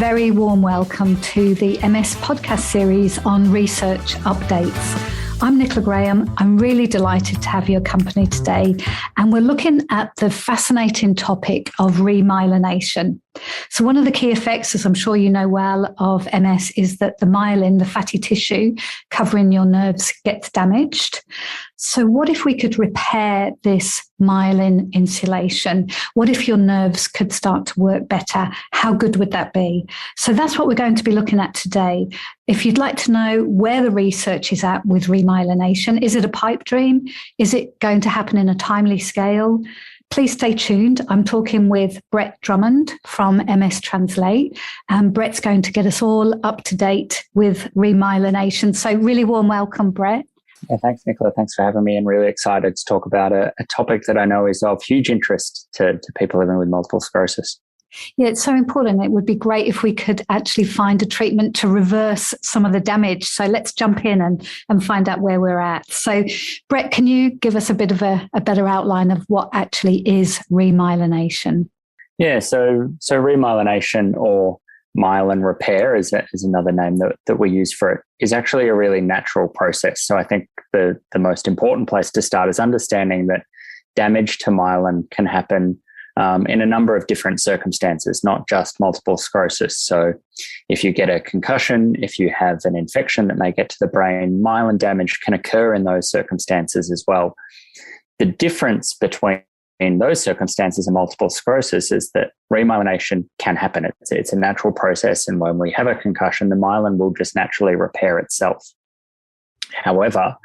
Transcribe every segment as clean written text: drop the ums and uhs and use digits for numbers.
very warm welcome to the MS podcast series on research updates. I'm Nicola Graham. I'm really delighted to have your company today, and we're looking at the fascinating topic of remyelination. So one of the key effects, as I'm sure you know well, of MS is that the myelin, the fatty tissue covering your nerves, gets damaged. So what if we could repair this myelin insulation? What if your nerves could start to work better? How good would that be? So that's what we're going to be looking at today. If you'd like to know where the research is at with remyelination, is it a pipe dream? Is it going to happen in a timely scale? Please stay tuned. I'm talking with Brett Drummond from MStranslate, and Brett's going to get us all up to date with remyelination. So really warm welcome, Brett. Yeah, thanks, Nicola. Thanks for having me, and really excited to talk about a topic that I know is of huge interest to people living with multiple sclerosis. Yeah, it's so important. It would be great if we could actually find a treatment to reverse some of the damage. So let's jump in and find out where we're at. So, Brett, can you give us a bit of a better outline of what actually is remyelination? Yeah, so remyelination, or myelin repair is another name that we use for it, is actually a really natural process. So I think the most important place to start is understanding that damage to myelin can happen in a number of different circumstances, not just multiple sclerosis. So if you get a concussion, if you have an infection that may get to the brain, myelin damage can occur in those circumstances as well. The difference between those circumstances and multiple sclerosis is that remyelination can happen. It's a natural process, and when we have a concussion, the myelin will just naturally repair itself. However,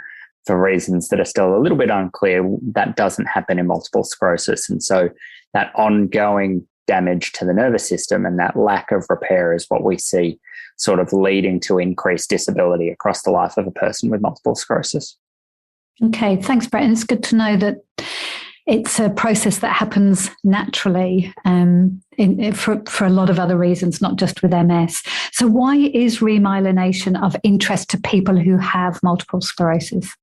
for reasons that are still a little bit unclear, that doesn't happen in multiple sclerosis. And so that ongoing damage to the nervous system and that lack of repair is what we see sort of leading to increased disability across the life of a person with multiple sclerosis. Okay, thanks, Brett. And it's good to know that it's a process that happens naturally for a lot of other reasons, not just with MS. So why is remyelination of interest to people who have multiple sclerosis?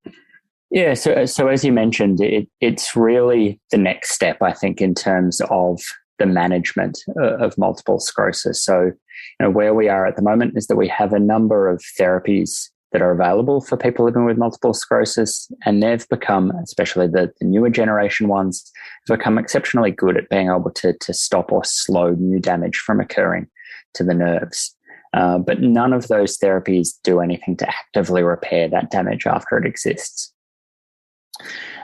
Yeah, so as you mentioned, it's really the next step, I think, in terms of the management of multiple sclerosis. So, where we are at the moment is that we have a number of therapies that are available for people living with multiple sclerosis, and they've become, especially the newer generation ones, have become exceptionally good at being able to stop or slow new damage from occurring to the nerves. But none of those therapies do anything to actively repair that damage after it exists.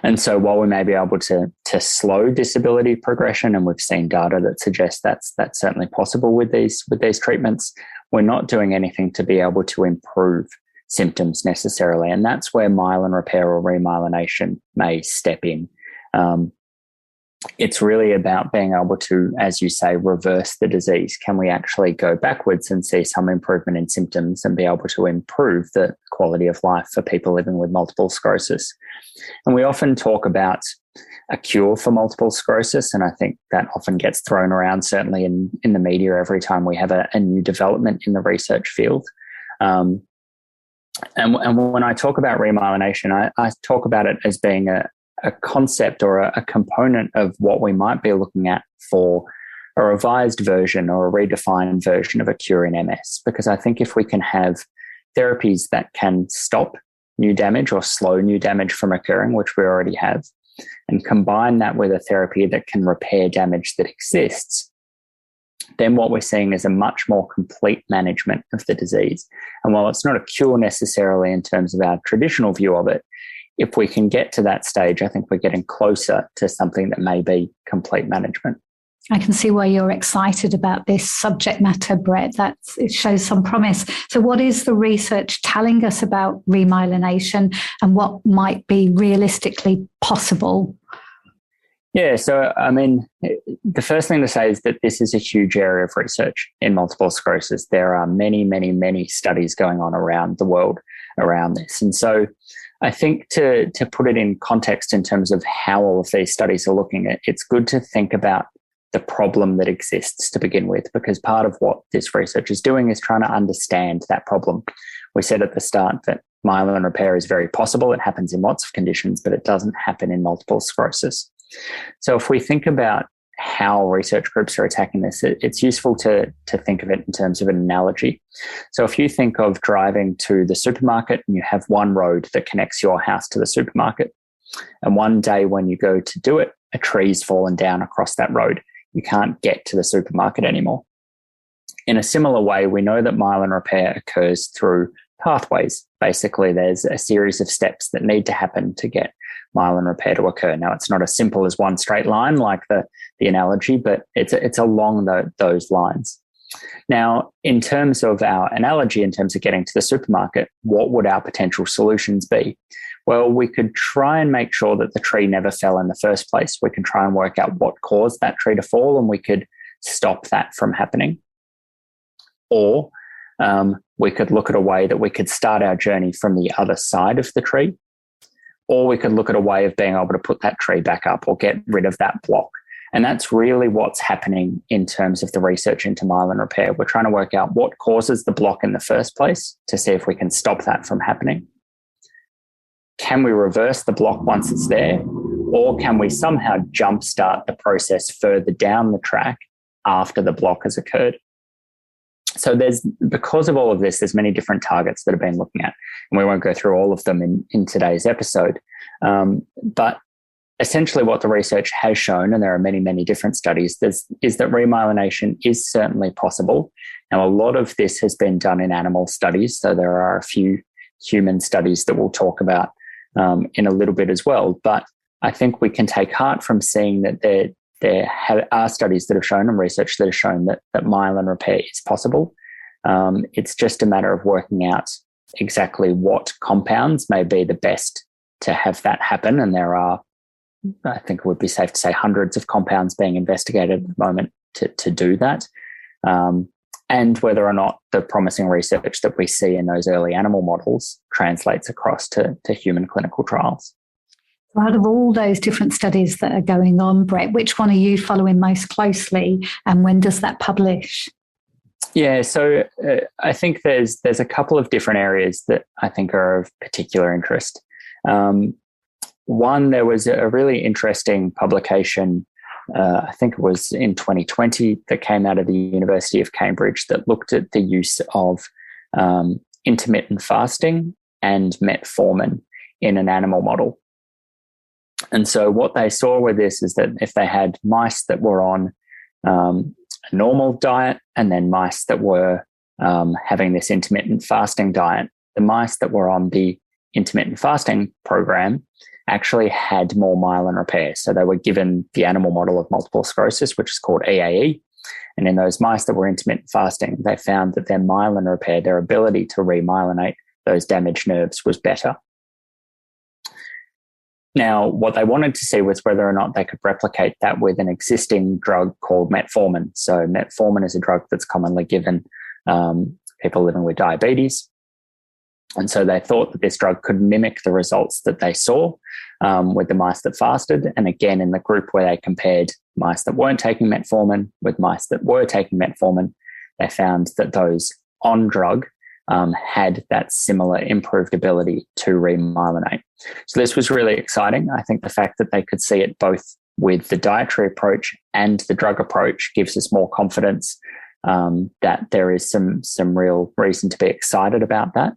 And so while we may be able to slow disability progression, and we've seen data that suggests that's certainly possible with these treatments, we're not doing anything to be able to improve symptoms necessarily. And that's where myelin repair or remyelination may step in. It's really about being able to, as you say, reverse the disease. Can we actually go backwards and see some improvement in symptoms and be able to improve the quality of life for people living with multiple sclerosis? And we often talk about a cure for multiple sclerosis, and I think that often gets thrown around, certainly in the media, every time we have a new development in the research field. And when I talk about remyelination, I talk about it as being a concept or a component of what we might be looking at for a revised version or a redefined version of a cure in MS. Because I think if we can have therapies that can stop new damage or slow new damage from occurring, which we already have, and combine that with a therapy that can repair damage that exists, then what we're seeing is a much more complete management of the disease. And while it's not a cure necessarily in terms of our traditional view of it, if we can get to that stage, I think we're getting closer to something that may be complete management. I can see why you're excited about this subject matter, Brett. It shows some promise. So what is the research telling us about remyelination and what might be realistically possible? Yeah, so I mean, the first thing to say is that this is a huge area of research in multiple sclerosis. There are many, many, many studies going on around the world around this. And so I think to put it in context in terms of how all of these studies are looking at, it's good to think about the problem that exists to begin with, because part of what this research is doing is trying to understand that problem. We said at the start that myelin repair is very possible. It happens in lots of conditions, but it doesn't happen in multiple sclerosis. So if we think about how research groups are attacking this, it's useful to think of it in terms of an analogy. So if you think of driving to the supermarket and you have one road that connects your house to the supermarket, and one day when you go to do it, a tree's fallen down across that road. You can't get to the supermarket anymore. In a similar way, we know that myelin repair occurs through pathways. Basically, there's a series of steps that need to happen to get myelin repair to occur. Now, it's not as simple as one straight line like the analogy, but it's along those lines. Now, in terms of our analogy, in terms of getting to the supermarket, what would our potential solutions be? Well, we could try and make sure that the tree never fell in the first place. We can try and work out what caused that tree to fall, and we could stop that from happening. Or we could look at a way that we could start our journey from the other side of the tree. Or we could look at a way of being able to put that tree back up or get rid of that block. And that's really what's happening in terms of the research into myelin repair. We're trying to work out what causes the block in the first place to see if we can stop that from happening. Can we reverse the block once it's there? Or can we somehow jumpstart the process further down the track after the block has occurred? So because of all of this, there's many different targets that have been looking at, and we won't go through all of them in today's episode. But essentially what the research has shown, and there are many, many different studies, is that remyelination is certainly possible. Now, a lot of this has been done in animal studies, so there are a few human studies that we'll talk about in a little bit as well. But I think we can take heart from seeing that there are studies that have shown and research that has shown that myelin repair is possible. It's just a matter of working out exactly what compounds may be the best to have that happen. And there are, I think it would be safe to say, hundreds of compounds being investigated at the moment to do that. And whether or not the promising research that we see in those early animal models translates across to human clinical trials. Out of all those different studies that are going on, Brett, which one are you following most closely, and when does that publish? Yeah, so I think there's a couple of different areas that I think are of particular interest. One, there was a really interesting publication, I think it was in 2020, that came out of the University of Cambridge that looked at the use of intermittent fasting and metformin in an animal model. And so what they saw with this is that if they had mice that were on a normal diet and then mice that were having this intermittent fasting diet, the mice that were on the intermittent fasting program actually had more myelin repair. So they were given the animal model of multiple sclerosis, which is called EAE. And in those mice that were intermittent fasting, they found that their myelin repair, their ability to remyelinate those damaged nerves, was better. Now, what they wanted to see was whether or not they could replicate that with an existing drug called metformin. So metformin is a drug that's commonly given people living with diabetes. And so they thought that this drug could mimic the results that they saw with the mice that fasted. And again, in the group where they compared mice that weren't taking metformin with mice that were taking metformin, they found that those on drug had that similar improved ability to remyelinate. So this was really exciting. I think the fact that they could see it both with the dietary approach and the drug approach gives us more confidence that there is some real reason to be excited about that.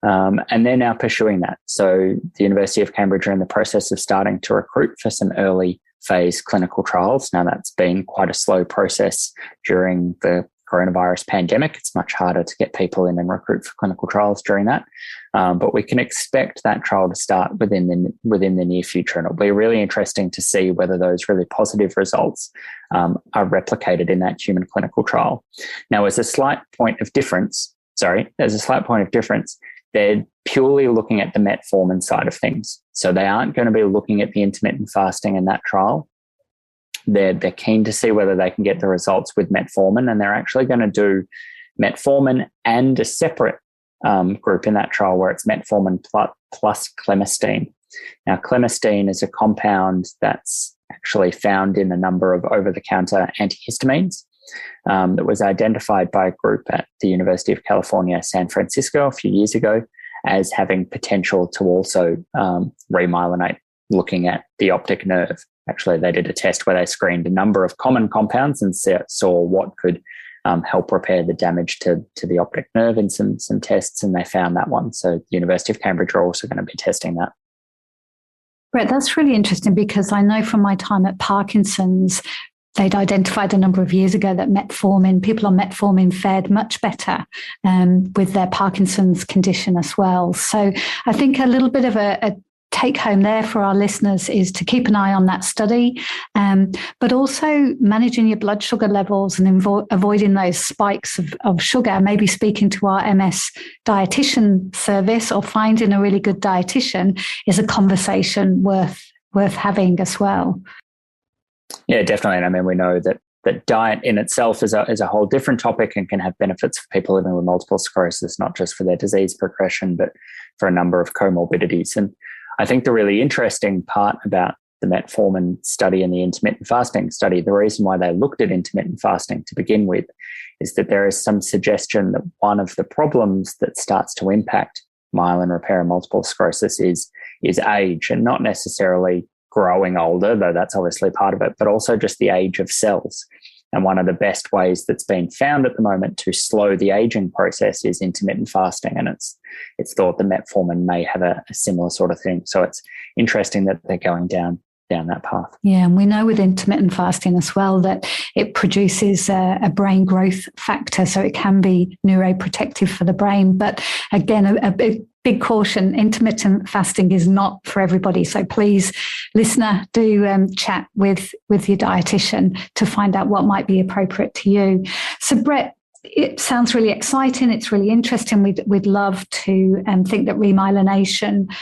And they're now pursuing that. So the University of Cambridge are in the process of starting to recruit for some early phase clinical trials. Now, that's been quite a slow process during the coronavirus pandemic. It's much harder to get people in and recruit for clinical trials during that. But we can expect that trial to start within the near future. And it'll be really interesting to see whether those really positive results are replicated in that human clinical trial. Now, there's a slight point of difference. They're purely looking at the metformin side of things. So they aren't going to be looking at the intermittent fasting in that trial. They're keen to see whether they can get the results with metformin, and they're actually going to do metformin and a separate group in that trial where it's metformin plus clemastine. Now, clemastine is a compound that's actually found in a number of over-the-counter antihistamines that was identified by a group at the University of California, San Francisco a few years ago as having potential to also remyelinate, looking at the optic nerve. actually, they did a test where they screened a number of common compounds and saw what could help repair the damage to the optic nerve in some tests, and they found that one. So the University of Cambridge are also going to be testing that. Brett, that's really interesting, because I know from my time at Parkinson's, they'd identified a number of years ago that people on metformin fared much better with their Parkinson's condition as well. So I think a little bit of a take home there for our listeners is to keep an eye on that study, but also managing your blood sugar levels and avoiding those spikes of sugar, maybe speaking to our MS dietitian service or finding a really good dietitian is a conversation worth having as well. Yeah, definitely. And I mean, we know that diet in itself is a whole different topic and can have benefits for people living with multiple sclerosis, not just for their disease progression, but for a number of comorbidities. And I think the really interesting part about the metformin study and the intermittent fasting study, the reason why they looked at intermittent fasting to begin with, is that there is some suggestion that one of the problems that starts to impact myelin repair and multiple sclerosis is age, and not necessarily growing older, though that's obviously part of it, but also just the age of cells. And one of the best ways that's been found at the moment to slow the aging process is intermittent fasting. And it's thought that metformin may have a similar sort of thing. So it's interesting that they're going down that path. Yeah, and we know with intermittent fasting as well that it produces a brain growth factor, so it can be neuroprotective for the brain. But again, a big caution, intermittent fasting is not for everybody. So please, listener, do chat with your dietitian to find out what might be appropriate to you. So Brett, it sounds really exciting. It's really interesting. We'd love to think that remyelination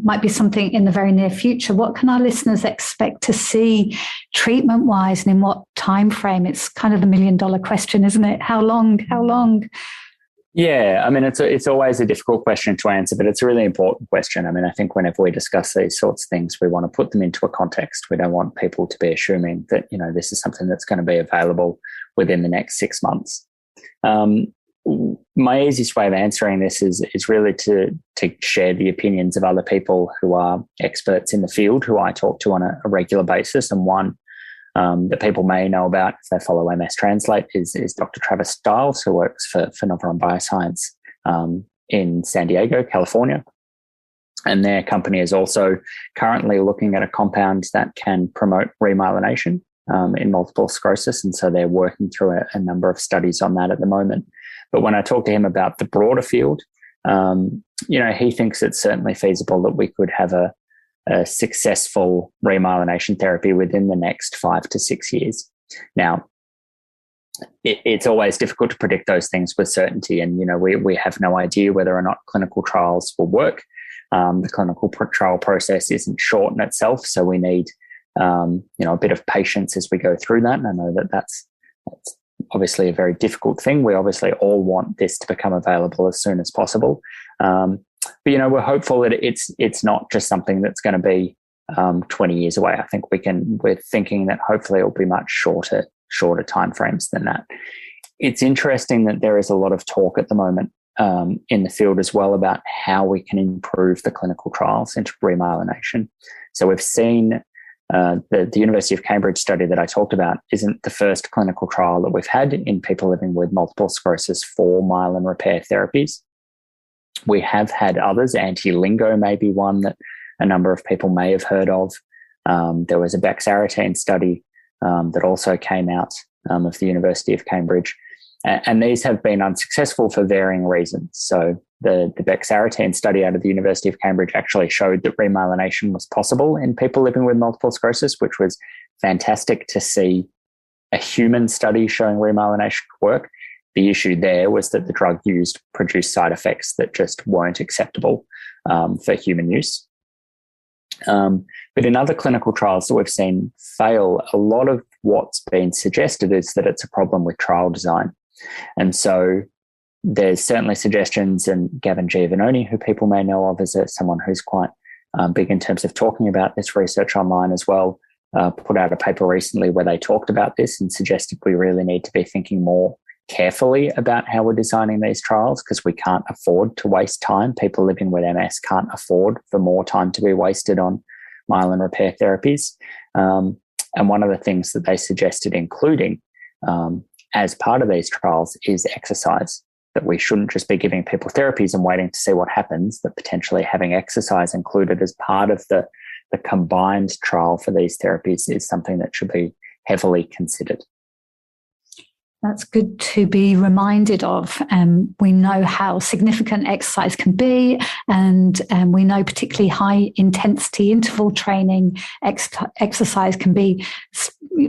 might be something in the very near future. What can our listeners expect to see treatment-wise, and in what time frame? It's kind of the $1 million question, isn't it? How long? Yeah, I mean, it's always a difficult question to answer, but it's a really important question. I mean, I think whenever we discuss these sorts of things, we want to put them into a context. We don't want people to be assuming that, this is something that's going to be available within the next 6 months. My easiest way of answering this is really to share the opinions of other people who are experts in the field, who I talk to on a regular basis. And one that people may know about if they follow MStranslate is Dr. Travis Stiles, who works for Novron Bioscience in San Diego, California. And their company is also currently looking at a compound that can promote remyelination in multiple sclerosis. And so they're working through a number of studies on that at the moment. But when I talk to him about the broader field, he thinks it's certainly feasible that we could have a successful remyelination therapy within the next 5 to 6 years. Now, it's always difficult to predict those things with certainty. And, we have no idea whether or not clinical trials will work. The clinical trial process isn't short in itself. So we need a bit of patience as we go through that. And I know that that's obviously a very difficult thing. We obviously all want this to become available as soon as possible. But, we're hopeful that it's not just something that's going to be 20 years away. I think we're thinking that hopefully it will be much shorter timeframes than that. It's interesting that there is a lot of talk at the moment in the field as well about how we can improve the clinical trials into remyelination. So we've seen the University of Cambridge study that I talked about isn't the first clinical trial that we've had in people living with multiple sclerosis for myelin repair therapies. We have had others. Anti-LINGO may be one that a number of people may have heard of. There was a bexarotene study that also came out of the University of Cambridge. And these have been unsuccessful for varying reasons. So the bexarotene study out of the University of Cambridge actually showed that remyelination was possible in people living with multiple sclerosis, which was fantastic to see a human study showing remyelination could work. The issue there was that the drug used produced side effects that just weren't acceptable for human use. But in other clinical trials that we've seen fail, a lot of what's been suggested is that it's a problem with trial design. And so there's certainly suggestions, and Gavin Giovannoni, who people may know of as someone who's quite big in terms of talking about this research online as well, put out a paper recently where they talked about this and suggested we really need to be thinking more carefully about how we're designing these trials, because we can't afford to waste time. People living with MS can't afford for more time to be wasted on myelin repair therapies. And one of the things that they suggested including as part of these trials is exercise, that we shouldn't just be giving people therapies and waiting to see what happens, that potentially having exercise included as part of the combined trial for these therapies is something that should be heavily considered. That's good to be reminded of. We know how significant exercise can be, and we know particularly high intensity interval training exercise can be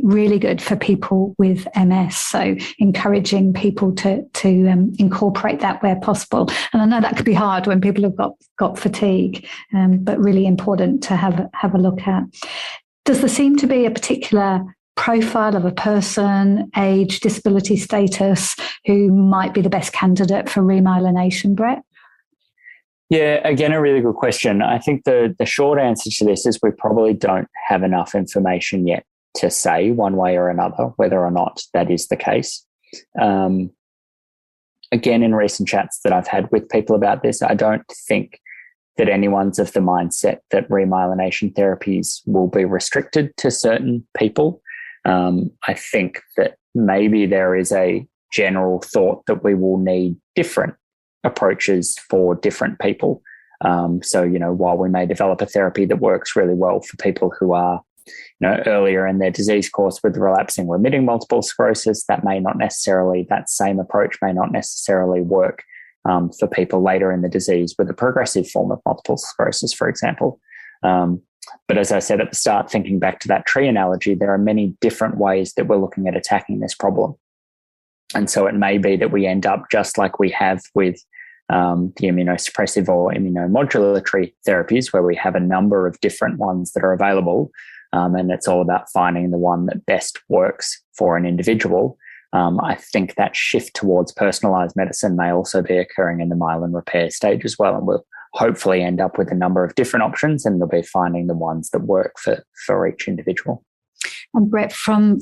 really good for people with MS. So encouraging people to incorporate that where possible. And I know that could be hard when people have got fatigue, but really important to have a look at. Does there seem to be a particular profile of a person, age, disability status, who might be the best candidate for remyelination, Brett? Yeah, again, a really good question. I think the short answer to this is we probably don't have enough information yet to say one way or another whether or not that is the case. Again, in recent chats that I've had with people about this, I don't think that anyone's of the mindset that remyelination therapies will be restricted to certain people. I think that maybe there is a general thought that we will need different approaches for different people. So, while we may develop a therapy that works really well for people who are, earlier in their disease course with relapsing remitting multiple sclerosis, that same approach may not necessarily work for people later in the disease with a progressive form of multiple sclerosis, for example. But as I said at the start, thinking back to that tree analogy, there are many different ways that we're looking at attacking this problem. And so it may be that we end up just like we have with the immunosuppressive or immunomodulatory therapies, where we have a number of different ones that are available. And it's all about finding the one that best works for an individual. I think that shift towards personalized medicine may also be occurring in the myelin repair stage as well. And we'll hopefully end up with a number of different options, and they'll be finding the ones that work for each individual. And Brett, from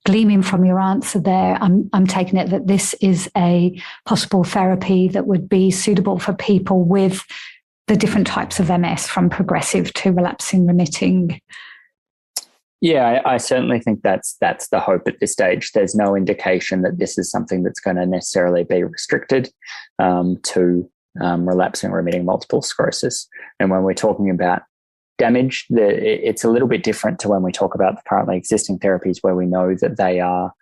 gleaming from your answer there, I'm taking it that this is a possible therapy that would be suitable for people with the different types of MS, from progressive to relapsing remitting. Yeah, I certainly think that's the hope at this stage. There's no indication that this is something that's going to necessarily be restricted to relapsing remitting multiple sclerosis. And when we're talking about damage, it's a little bit different to when we talk about the currently existing therapies, where we know that they are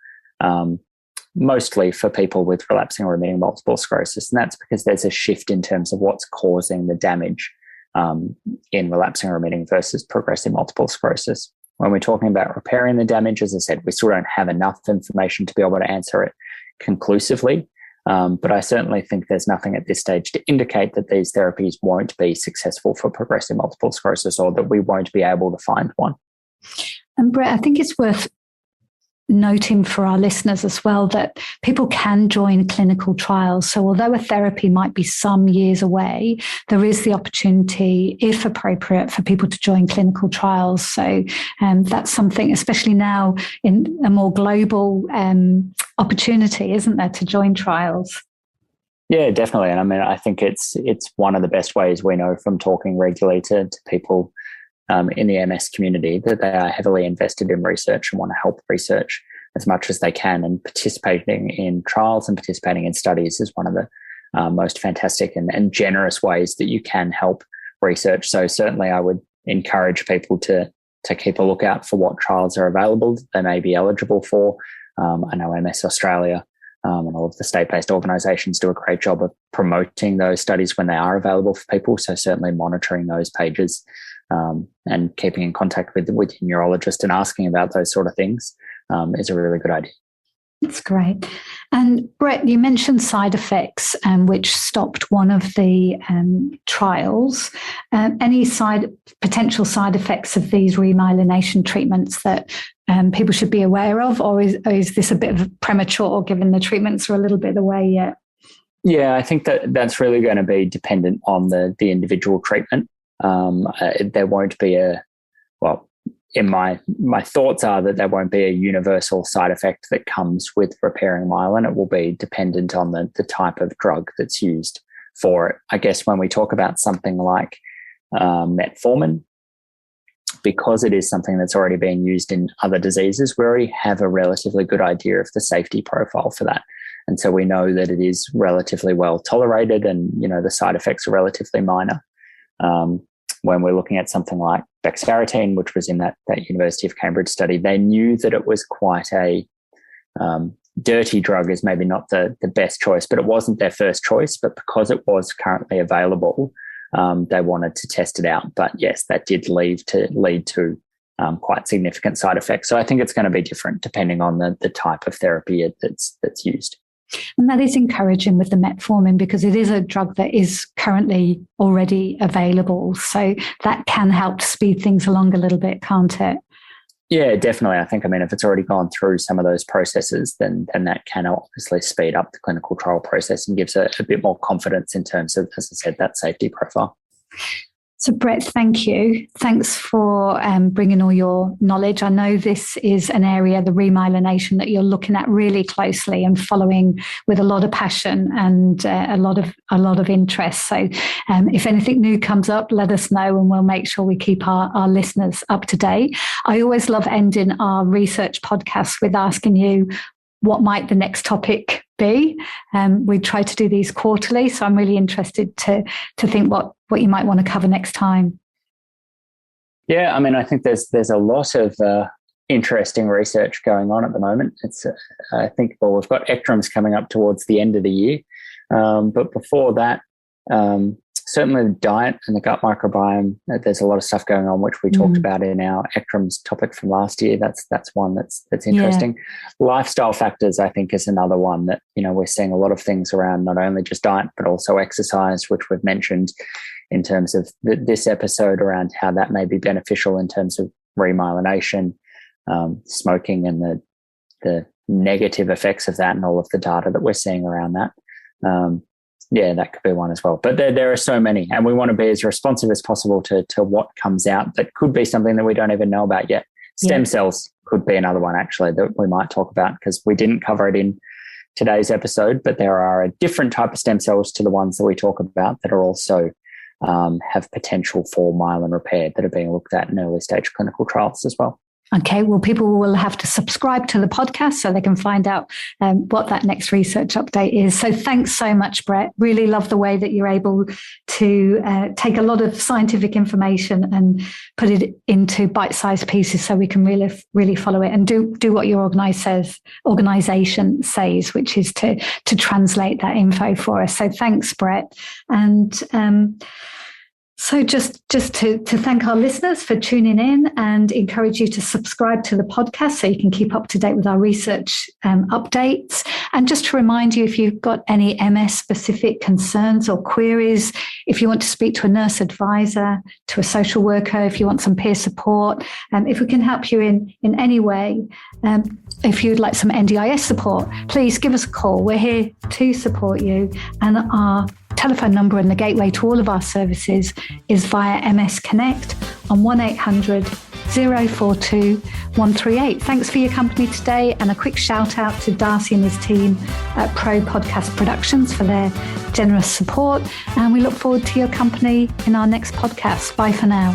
mostly for people with relapsing remitting multiple sclerosis. And that's because there's a shift in terms of what's causing the damage in relapsing remitting versus progressive multiple sclerosis. When we're talking about repairing the damage, as I said, we still don't have enough information to be able to answer it conclusively. But I certainly think there's nothing at this stage to indicate that these therapies won't be successful for progressive multiple sclerosis, or that we won't be able to find one. And Brett, I think it's worth noting for our listeners as well that people can join clinical trials. So although a therapy might be some years away, there is the opportunity, if appropriate, for people to join clinical trials. So that's something, especially now in a more global opportunity, isn't there, to join trials? Yeah, definitely. And I think it's one of the best ways we know from talking regularly to people in the MS community, that they are heavily invested in research and want to help research as much as they can. And participating in trials and participating in studies is one of the most fantastic and generous ways that you can help research. So certainly I would encourage people to keep a lookout for what trials are available that they may be eligible for. I know MS Australia and all of the state-based organisations do a great job of promoting those studies when they are available for people. So certainly monitoring those pages and keeping in contact with your neurologist and asking about those sort of things is a really good idea. That's great. And Brett, you mentioned side effects, which stopped one of the trials. Any potential side effects of these remyelination treatments that people should be aware of, or is this a bit of premature given the treatments are a little bit away yet? Yeah, I think that's really going to be dependent on the individual treatment. There won't be my thoughts are that there won't be a universal side effect that comes with repairing myelin. It will be dependent on the type of drug that's used for it. I guess when we talk about something like metformin, because it is something that's already being used in other diseases, we already have a relatively good idea of the safety profile for that. And so we know that it is relatively well tolerated and, the side effects are relatively minor. When we're looking at something like bexarotene, which was in that University of Cambridge study, they knew that it was quite a dirty drug is maybe not the best choice, but it wasn't their first choice. But because it was currently available, they wanted to test it out. But yes, that did lead to quite significant side effects. So I think it's going to be different depending on the type of therapy that's used. And that is encouraging with the metformin because it is a drug that is currently already available. So that can help to speed things along a little bit, can't it? Yeah, definitely. I think, if it's already gone through some of those processes, then that can obviously speed up the clinical trial process and gives a bit more confidence in terms of, as I said, that safety profile. So Brett, thank you. Thanks for bringing all your knowledge. I know this is an area, the remyelination, that you're looking at really closely and following with a lot of passion and a lot of interest. So if anything new comes up, let us know and we'll make sure we keep our listeners up to date. I always love ending our research podcasts with asking you, what might the next topic be? We try to do these quarterly, so I'm really interested to think what you might want to cover next time. Yeah, I think there's a lot of interesting research going on at the moment. It's I think we've got ECTRIMS coming up towards the end of the year, but before that, certainly the diet and the gut microbiome, there's a lot of stuff going on, which we talked about in our ECTRIMS topic from last year. That's one that's interesting. Yeah. Lifestyle factors, I think, is another one that, we're seeing a lot of things around not only just diet, but also exercise, which we've mentioned in terms of this episode around how that may be beneficial in terms of remyelination, smoking and the negative effects of that and all of the data that we're seeing around that. Yeah, that could be one as well. But there are so many, and we want to be as responsive as possible to what comes out that could be something that we don't even know about yet. Stem cells could be another one, actually, that we might talk about because we didn't cover it in today's episode, but there are a different type of stem cells to the ones that we talk about that are also have potential for myelin repair that are being looked at in early stage clinical trials as well. Okay, well, people will have to subscribe to the podcast so they can find out what that next research update is. So thanks so much, Brett. Really love the way that you're able to take a lot of scientific information and put it into bite-sized pieces so we can really follow it and do what your organisation says, which is to translate that info for us. So thanks, Brett. And so just to thank our listeners for tuning in and encourage you to subscribe to the podcast so you can keep up to date with our research updates. And just to remind you, if you've got any MS-specific concerns or queries, if you want to speak to a nurse advisor, to a social worker, if you want some peer support, if we can help you in any way, if you'd like some NDIS support, please give us a call. We're here to support you. And our telephone number and the gateway to all of our services is via MS Connect on 1-800-042-138. Thanks for your company today, and a quick shout out to Darcy and his team at Pro Podcast Productions for their generous support. And we look forward to your company in our next podcast. Bye for now.